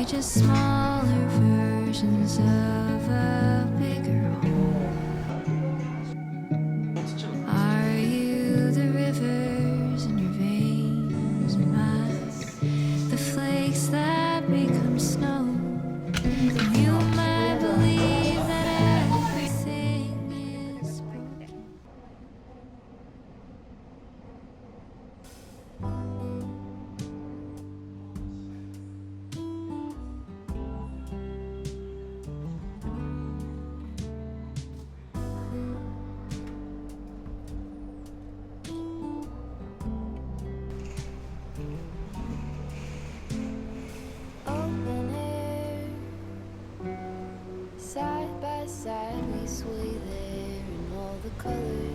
we just smaller versions of a bigger home? Are you the rivers in your veins, my the flakes that become snow? You might believe that everything is broken. Open air, side by side we sway there in all the colors.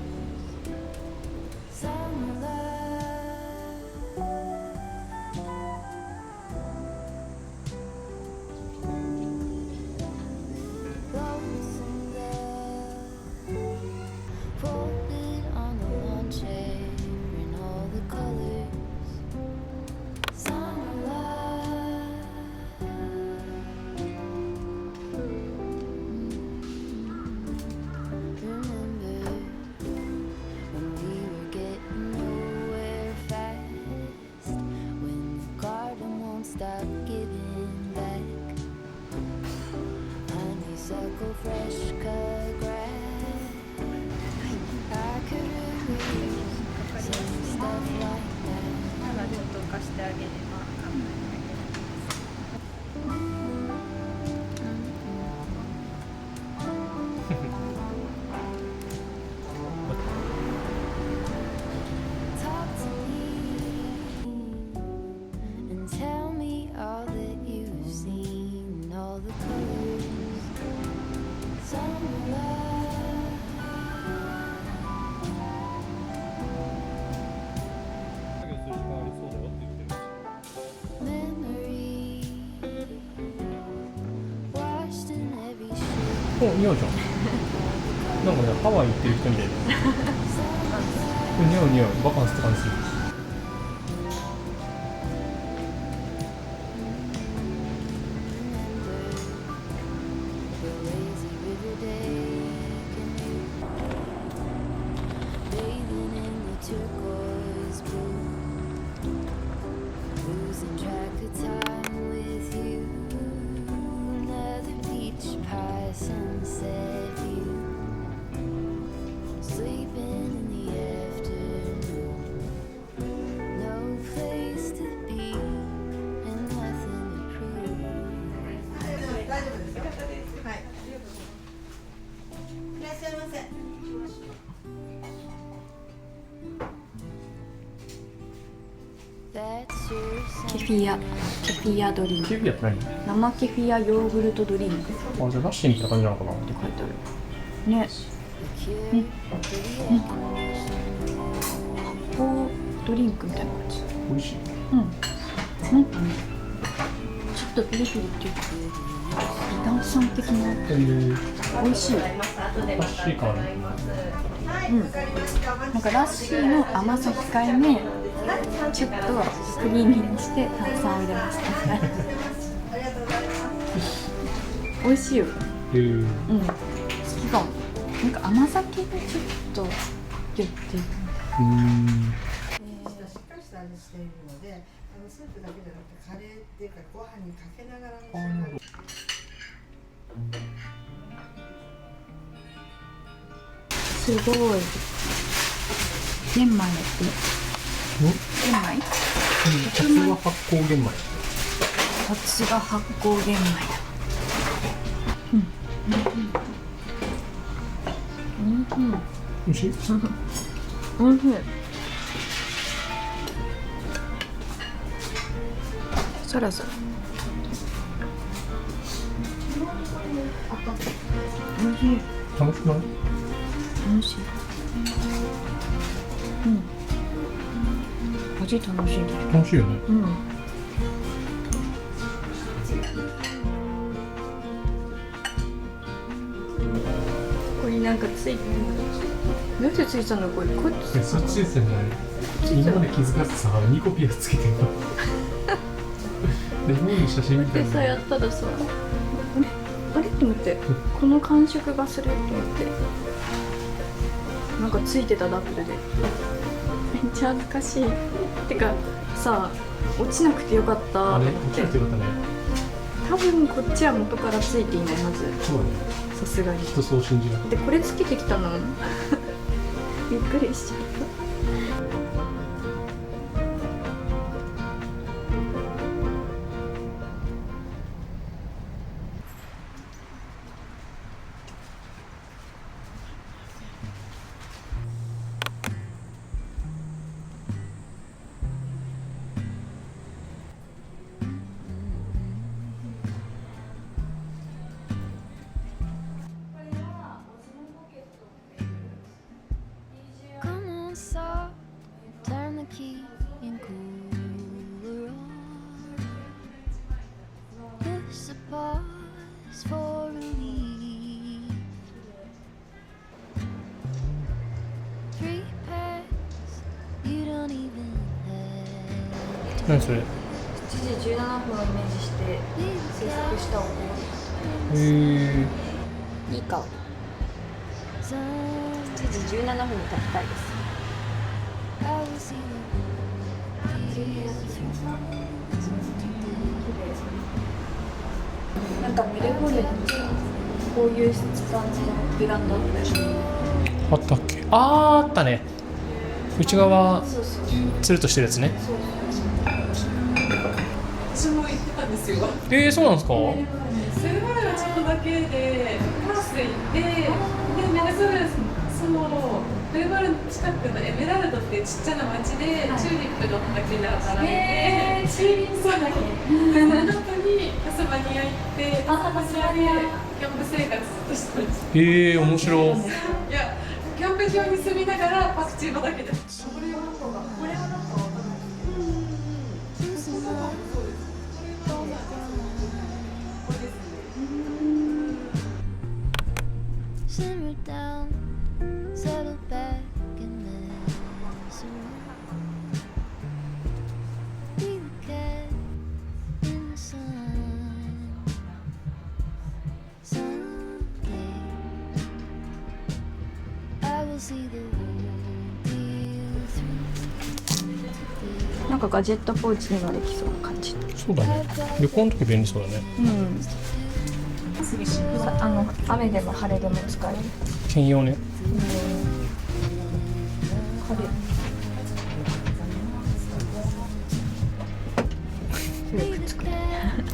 Summer love, lonesome love, folded on the lawn chair in all the colors. Summer love. Remember when we were getting nowhere fast, when the garden won't stop giving back. Honeysuckle, fresh cut grass. I could have used some stuff like that. ただちょっと浮かしてあげれば考えてあげる。Talk to me and tell me all that you've seen, all the colors. Summer love, memory washed in every shade. お、似合うじゃん。なんかね、ハワイ行ってる人みたいだよ。似合う似合う、バカンスって感じする。The lazy river day canoe, bathing in the turquoise blue, losing track of time with you. Another peach pie sunset view, sleeping in the afternoon. No place to be and nothing to prove. 大丈夫ですよ。はい。いらっしゃいませ。That's your ケ sign. フィアドリンク。ケフィアって何？生ケフィアヨーグルトドリンクってあ、じゃあラッシーみたいな感じなのかな。書いてある。ね。 The cure for the air conditioning. 発泡ドリンクみたいな感じ。美味しい。なんかね、ちょっとピリピリっていうか、炭酸的な美味しいよ。ラッシー感ある。なんかラッシーの甘さ控えめ、ちょっとクリーミーにして炭酸を入れました。美味しいよ。好きかも。なんか甘酒がちょっと寄ってる。しっかりした味しているので、スープだけじゃなくてカレーっていうかご飯にかけながら召し上がる。すごい。玄米だって。玄米？さすが発酵玄米。さすが発酵玄米だ。美味しい？おいしい。サラサラ。おいしい。楽しくない？楽しい。味楽しいです。楽しいよね。これなんかついてる。どうしてついたのこれ？こっち。そっちですよね。今まで気づかずさ、ニコピアつけてるの。レモンの写真みたいな。でさ、やったらさ、あれと思って、この感触がすると思って、なんかついてたダブルでめっちゃ恥ずかしい。てかさ、落ちなくてよかったあれ、と思って落ちなくてよかったね。多分こっちは元からついていないはず、そうだね。さすがに。きっとそう信じる。で、これつけてきたのびっくりしちゃった。Come on, soft, turn the key and cool her on. Push the pause for relief. 3 pairs, you don't even have to 何それ。 7時17分をイメージして制作したお香。へえ。いい香り。7時17分に炊きたいです。 I will see the world through. なんかミルフォーユにこういう質感のブランドあったよね。あったっけ。あー、あったね。内側そうそうつるっとしてるやつね。そう。私も行ってたんですよ。そうなんですか。それまではちょっとだけでパース行って、でなんかそのベルバルの近くのエメラルドっていうちっちゃな町でチューリップの畑で働いて、チューリップ畑。でその後にタスマニア行ってタスマニアでキャンプ生活ずっとしてました。面白い。いやキャンプ場に住みながらパクチー畑で。これはなんかわかんない。Simmer down, settle back and mess around. Be the cat in the sun. Someday I will see the whole deal through. なんかガジェットポーチにもできそうな感じ。そうだね。旅行の時便利そうだね。うん。雨でも晴れでも使える。兼用ね。晴れ。くっつく。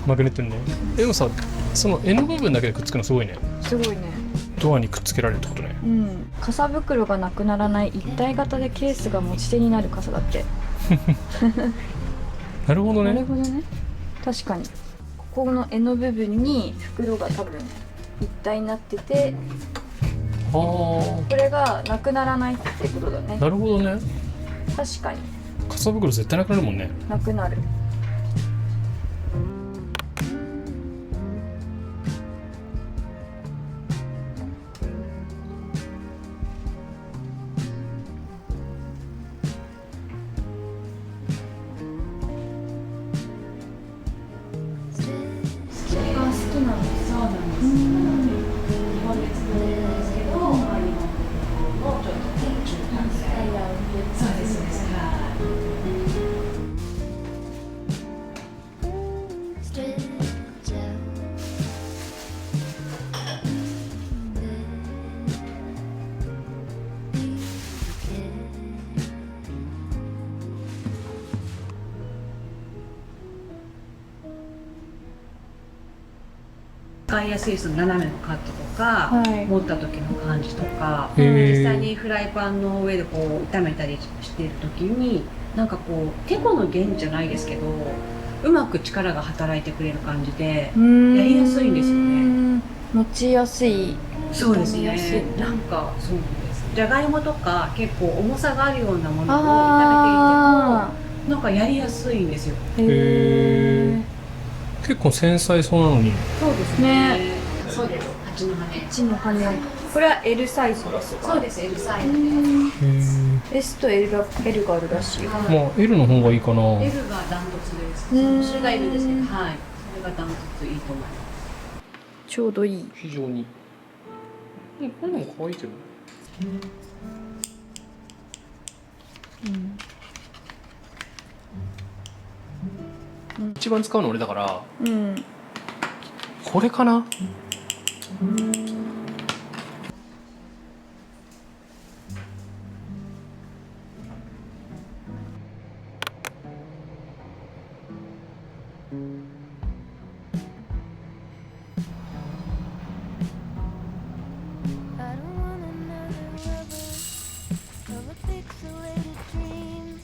マグネットにね。でもさ、その柄の部分だけでくっつくのすごいね。すごいね。ドアにくっつけられるってことね。うん。傘袋がなくならない一体型でケースが持ち手になる傘だって。なるほどね。なるほどね。確かに。ここの柄の部分に袋が多分一体になってて、これがなくならないってことだね。なるほどね。確かに傘袋絶対なくなるもんね。なくなる。使いやすいその斜めのカットとか、はい持った時の感じとか、へー実際にフライパンの上でこう炒めたりしている時になんかこうテコの弦じゃないですけどうまく力が働いてくれる感じでやりやすいんですよね。持ちやすい。そうです炒めやすいね。なんかそうなんです。じゃがいもとか結構重さがあるようなものをあ炒めていてもなんかやりやすいんですよ。ーへ結構繊細そうなのに。そうですね。そうです。蜂の羽。ー。地の羽。これは L サイズですか？そうです、L サイズで。S と L があるらしいよ。まあ L の方がいいかな。 L がダントツです。それが L ですけど、はい。それがダントツいいと思います。ちょうどいい。非常に。こんなの可愛いけど。一番使うの俺だから、これかな。I don't want another lover of a pixelated dream,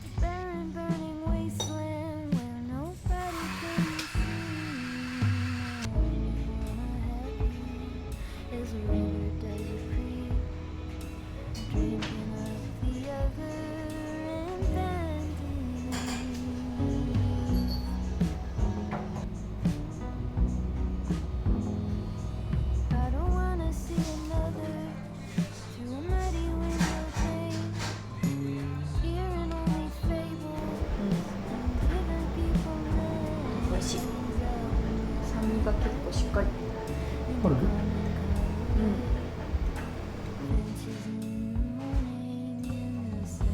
a barren, burning wasteland where nobody can see. I wanna have you as a river does a creek, drinking of the other and finding me. I don't wanna see another through a muddy window pane, hearing only fables and giving people 美味しい。 names. 酸味が結構しっかり。ある？ Benches in the morning in the sun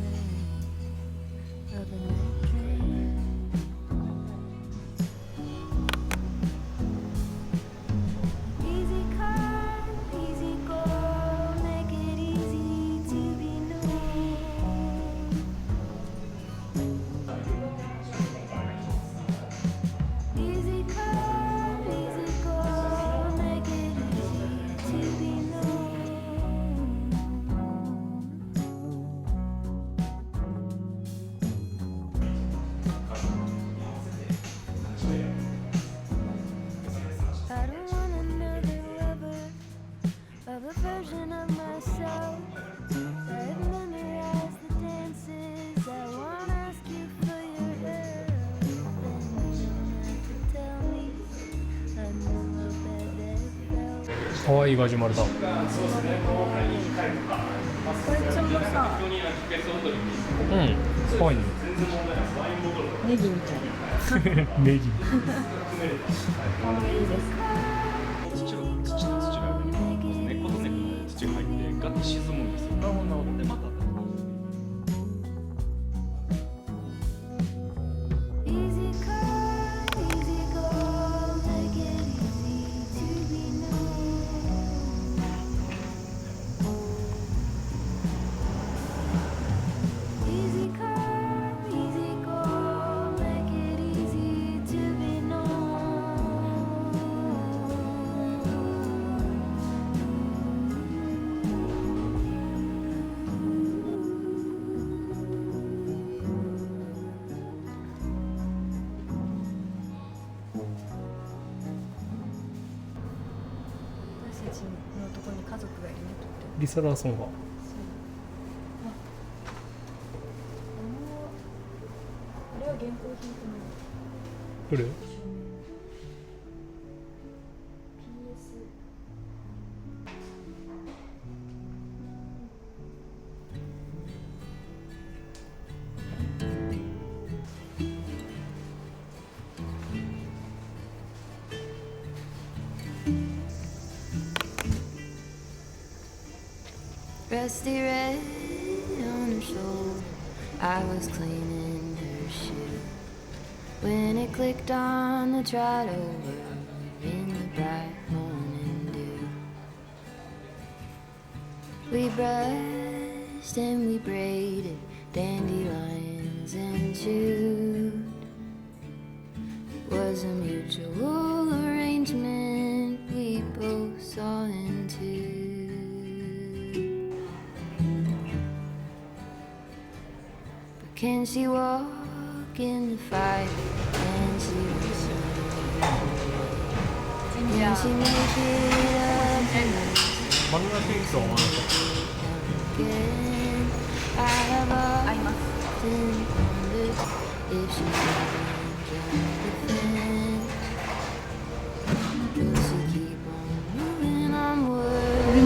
of a night train. Easy come, easy go, make it easy to be known. Easy come, easy go, make it easy to be known. I don't want another lover of a version of myself. I've memorized the dances. I won't ask you for your help. And you don't have to tell me. I know how bad that felt. 可愛いガジュマルだ。これちょうどさ、可愛いね。ネギみたいな。ネギ。可愛いです。土の土が根っこと根っこに土が入ってガッと沈むんですよ。でまた Easy come, easy go, make it easy to be known. Easy come, easy go, make it easy to be known. 私たちのところに家族がいるね、とっても。リサラーソンが。これは現行品かな。どれ？ PS。Rusty red on her shoulder, I was cleaning her shoe when it clicked on the trot over in the bright morning dew. We brushed and we braided dandelions and chewed. It was a mutual arrangement we both saw into. Can she walk in the fight? Can she run? Can she make it upバナナケーキとは思わなかっagain? I have often wondered if she's even just a fan. Will she keep on moving onward?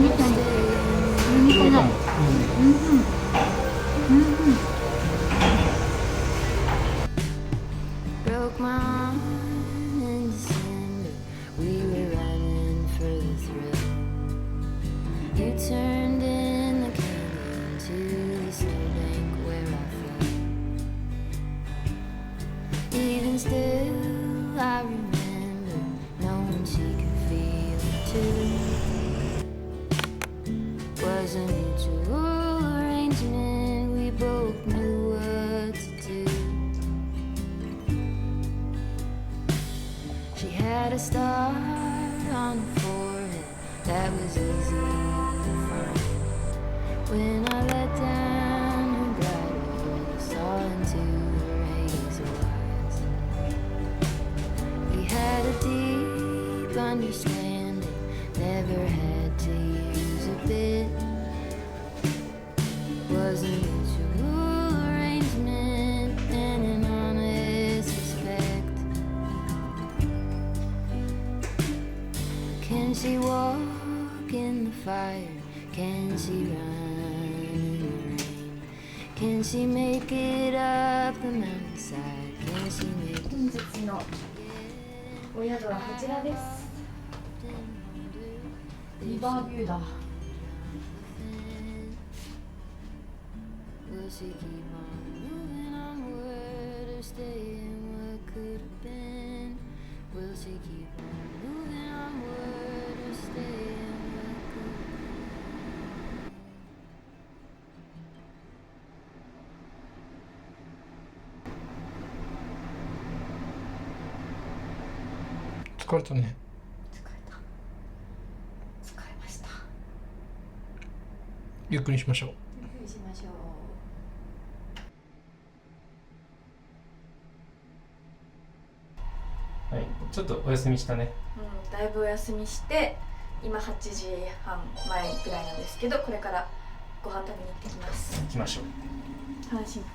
I remember knowing she could feel it too. Was a mutual arrangement, we both knew what to do. She had a star on her forehead that was easy to find. When I let down her bridle, I saw into her hazel eyes. We had a deep understanding, never had to use a bit. Was a mutual arrangement and an honest respect. Can she walk in the fire? Can she run in the rain? Can she make it up the mountainside? Can she make it? 本日のお宿はこちらです。リバービューだ。 Will she keep on moving onward or stay in what could have been? Will she keep on moving onward or stay in what could have been? 疲れたね。疲れました。ゆっくりしましょう。ゆっくりしましょう。はい、ちょっとお休みしたね。だいぶお休みして、今8時半前ぐらいなんですけど、これからご飯食べに行ってきます。行きましょう。楽しみ。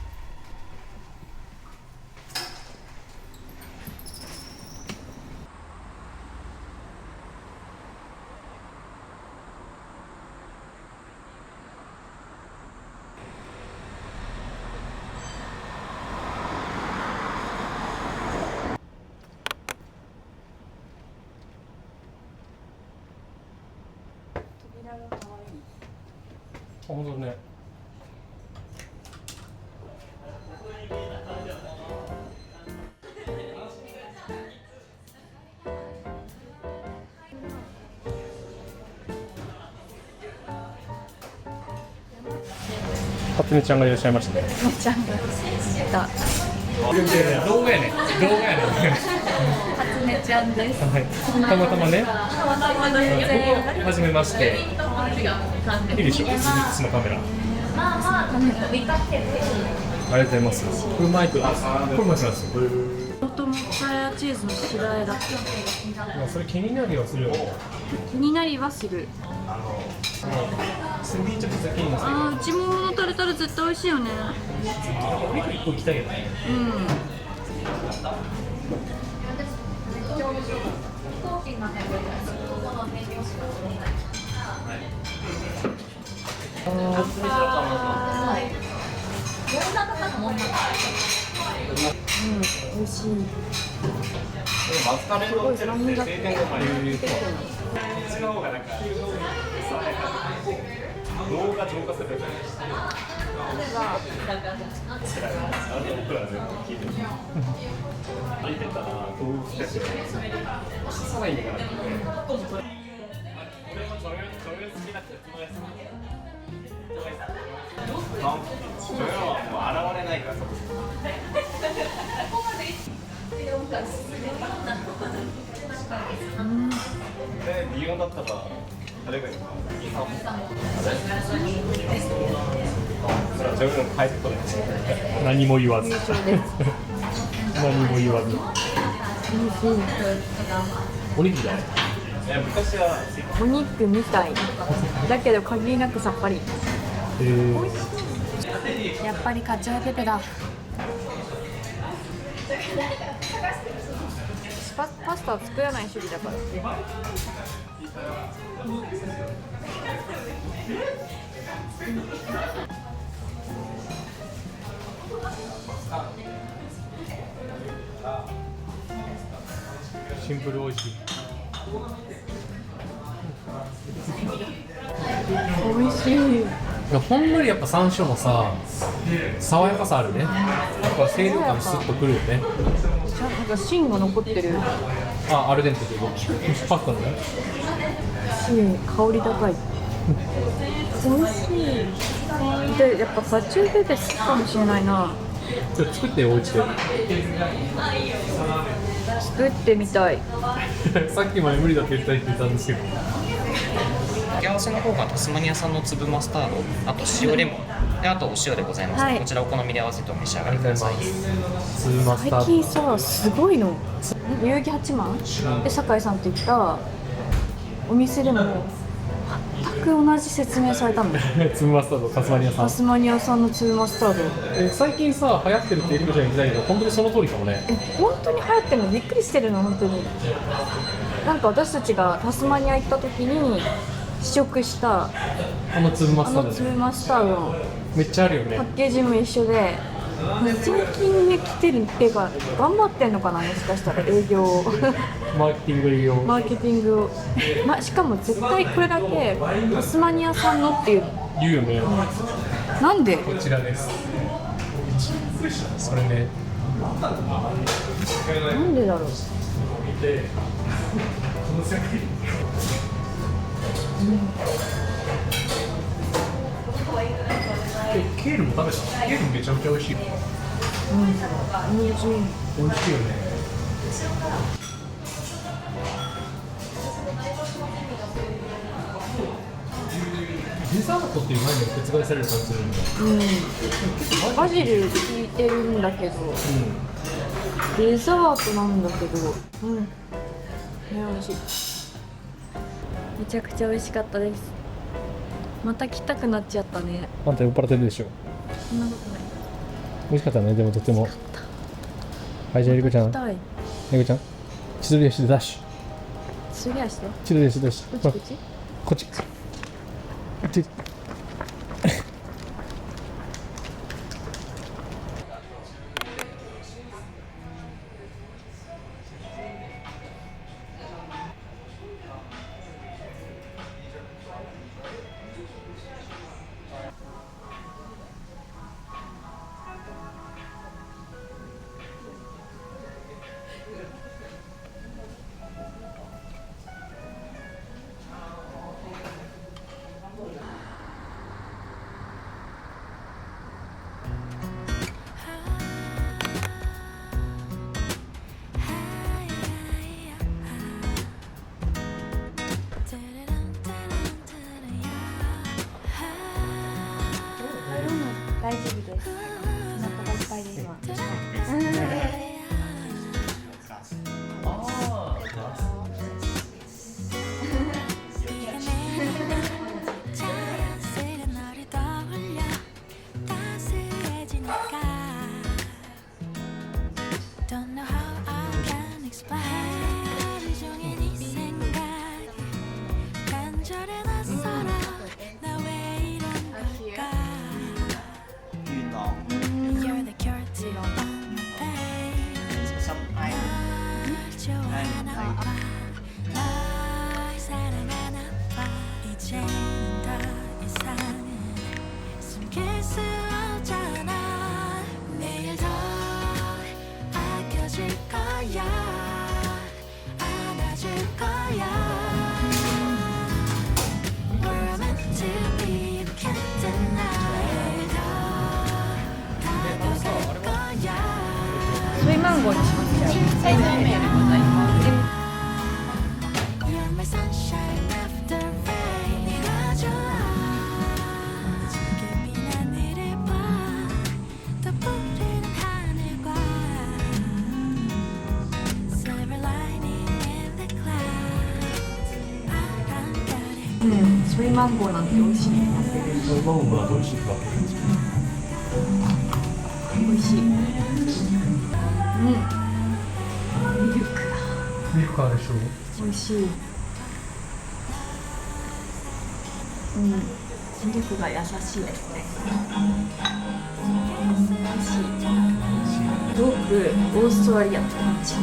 扉が可愛い。本当ね。初音ちゃんがいらっしゃいましたね。めちゃんが来た。動画やね。動画やね。初音ちゃんです。はい。たまたまね。たまたまの予定を。はじめまして。いいでしょ。そのカメラ。ありがとうございます。これマイク。これマイクなんですよ。トモッツァレラチーズの白枝。それ気になりはするよ。気になりはする。スミーちょっと先にますけど。ああ、内もものタルタル絶対美味しいよね。お肉1個行きたいよね。美味しい。マスカレードって定点が動画浄化する。歩いてたらどうしてさらにかな。俺も女優好きだってそのやつ。女優はもう現れないからそこ。理由だったら誰がいいか。自分の帰ってこない。何も言わず。何も言わず。おにぎりだね。昔はお肉みたい。だけど限りなくさっぱり。やっぱりカチョエペペだ。パスタは作らない主義だから。シンプル美味しい。美味しい。ほんのりやっぱ山椒もさ、爽やかさあるね。やっぱ清涼感スッとくるよね。なんか芯が残ってるあ、アルデンテってことパスタのね。し、香り高い。美味しい。で、やっぱカチューベベ好きかもしれないな。ちょっと作ってよ、お家で。作ってみたい。さっきまで無理だって言ったんですけど。付け合わせの方がタスマニア産の粒マスタード、あと塩レモン、であとお塩でございます、はいこちらお好みで合わせてお召し上がりください。粒マスタ最ー近さ、すごいの。代々木八幡で酒井さんって言ったお店でも全く同じ説明されたの。ド。粒マスタード、タスマニアさん。タスマニア産の粒マスタード。最近さ、流行ってるってエリコちゃん言ってたけど、本当にその通りかもね。本当に流行ってるのびっくりしてるの本当に。なんか私たちがタスマニア行った時に試食したあの粒マスタード。粒マスタードのめっちゃあるよねパッ。ケージも一緒で、最近ね来てるっていうか頑張ってんのかな、もしかしたら営業をマーケティング営業。マーケティングを、しかも絶対これだけタスマニア産のっていう、言うよね。なんで？こちらです。それね。なんでだろう。ケールも食べた？ケールめちゃめちゃ美味しい。美味しいよね。デザートっていう前に覆される感じするんだ。バジル効いてるんだけど、デザートなんだけど、美味しい。めちゃくちゃ美味しかったです。また来たくなっちゃったね。あんた酔っ払ってるでしょ。そんなことない。美味しかったね、でもとても。はい、じゃあエリコちゃん。行きたい。エリコちゃん。千鳥足でダッシュ。すり足で。千鳥足でダッシュ。こっちこっち。こっち。こっち。大丈夫です。お腹がいっぱいです今。Don't know how I can explain. 하루 종일 네 생각이 간절해 낯설어. 나 왜 이런 걸까? You're the cure to my pain. 널 좋아하나 봐. 널 사랑하나 봐. 이제는 더 이상은 숨길 수 없잖아. 내일 더 아껴줄 거야. 안아줄 거야. We're meant to be, you can't deny. 내일 더 다가갈 거야. ソイマンゴーにしますじゃあ。サイズメールございます。 You're my sunshine after rain. 네가 좋아. 깊이 하늘을 봐. 더 푸르른 하늘과 silver lining in the clouds. 바람결에 ソイマンゴーなんて美味しい。ソイマンゴーは美味しいか。美味しい。ミルクだ。ミルクあるでしょ。美味しい。ミルクが優しいですね。美味しい。すごくオーストラリアって感じ。ミ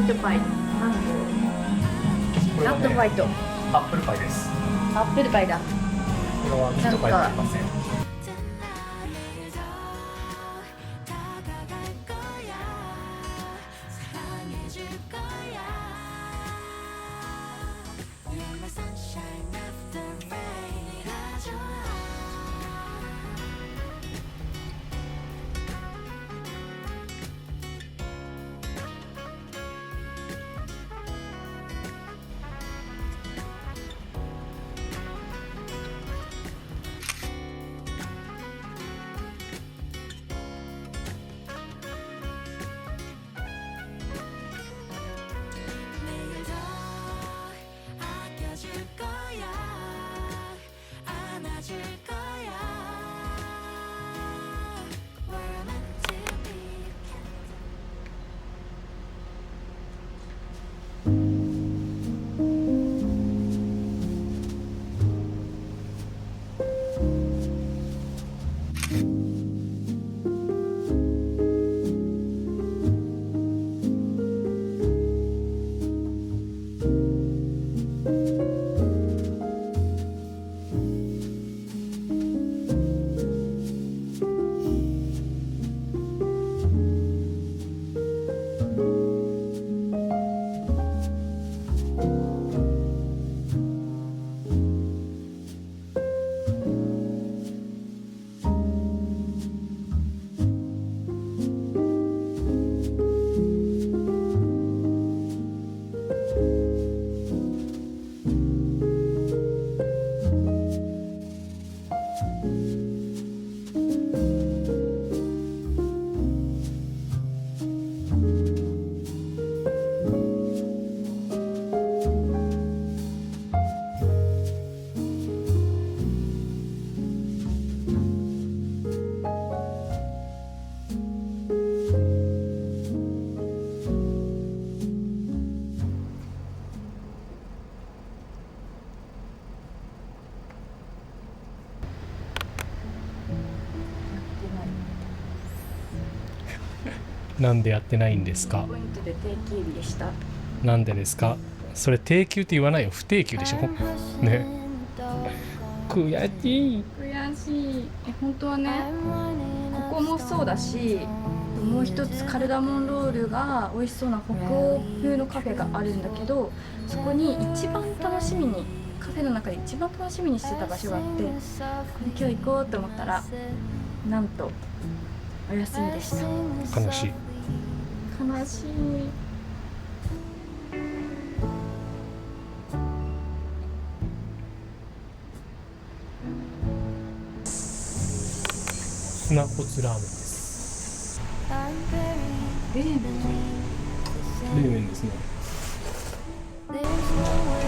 ートパイ、マンゴー、ナットパイとアップルパイです。アップルパイだ。これはミートパイはありません。 내일 더 다가갈 거야. なんでやってないんですか？ポイントで定休日でした。なんでですか？それ定休って言わないよ、不定休でしょね。悔しい。悔しい。本当はね、ここもそうだし、もう一つカルダモンロールが美味しそうな北欧風のカフェがあるんだけど、そこに一番楽しみに、カフェの中で一番楽しみにしてた場所があって、今日行こうと思ったら、なんとお休みでした。悲しい。悲しい。砂骨ラーメンです。冷麺ですね。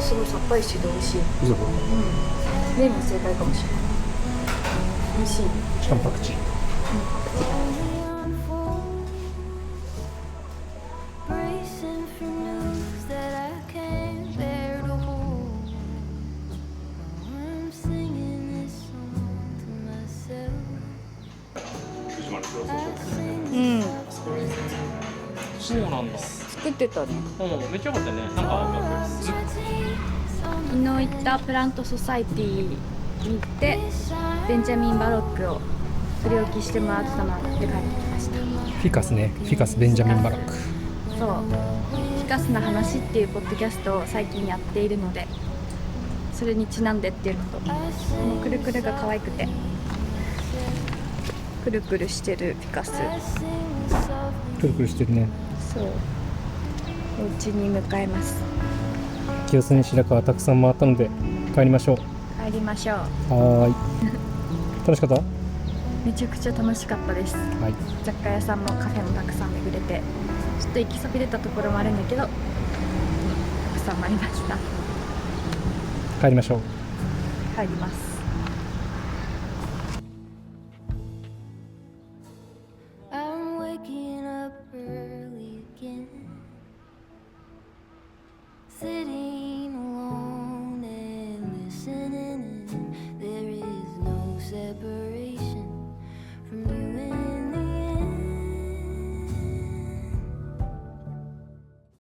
すごいさっぱりしてて美味しい。嘘。冷麺正解かもしれない。美味しい。しかもパクチー。Bracing for news that I can't bear to hold. I'm singing this song to myself. うん。そうなんだ。作ってたね。うん、めっちゃ良かったね。なんか昨日行ったプラントソサイティに行ってベンジャミン・バロックを取り置きしてもらってたので帰ってきました。フィカスね。フィカスベンジャミン・バラック。そう、フィカスな話っていうポッドキャストを最近やっているので、それにちなんでっていうのと、このくるくるが可愛くてくるくるしてるフィカス。くるくるしてるね。そう、お家に向かいます。清洲に白川たくさん回ったので帰りましょう。帰りましょう。はーい。楽しかった？めちゃくちゃ楽しかったです。はい。雑貨屋さんもカフェもたくさん巡れて、ちょっと行きそびれたところもあるんだけど、たくさん回りました。帰りましょう。帰ります。